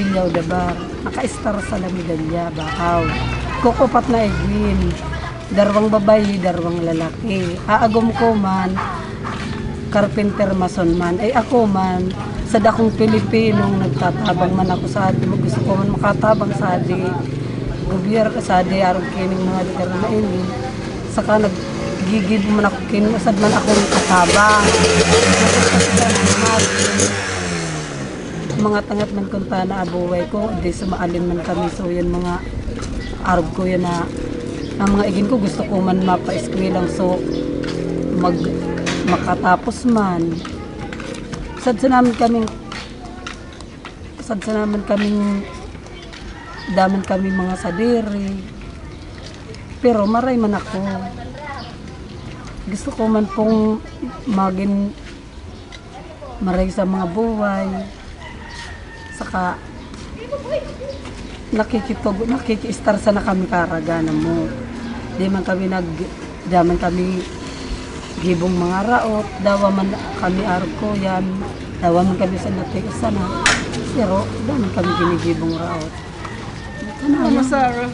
medalyaw dabar. Naka-star sa la medalya, bakaw. Kukupat na egwin. Darwang babayi, darwang lalaki. Aagom ko man, carpenter mason man. Ay ako man, sa dakong Pilipinong nagtatabang man ako sa adi. Gusto ko man makatabang sa adi. Gobyerno sa adi, arog kining mga lugar na ini. Saka naggigib man ako kining, asad man ako ng katabang. Mga tangat man kunta na abuway ko, di sumaalin man kami. So yan mga arog ko yan na ang mga igin ko gusto ko man mapa-eskwel lang so makatapos man. Sad sa namin kaming daman kami mga sadiri. Pero maray man ako. Gusto ko man pong maging maray sa mga buhay. Saka nakikistar sa na kami karagana mo. Daman kami gibong mga raot, dawa man kami arog ko yan, dawa man kami sa natik sana. Pero daman kami ginigibong raot. Mama Sarah.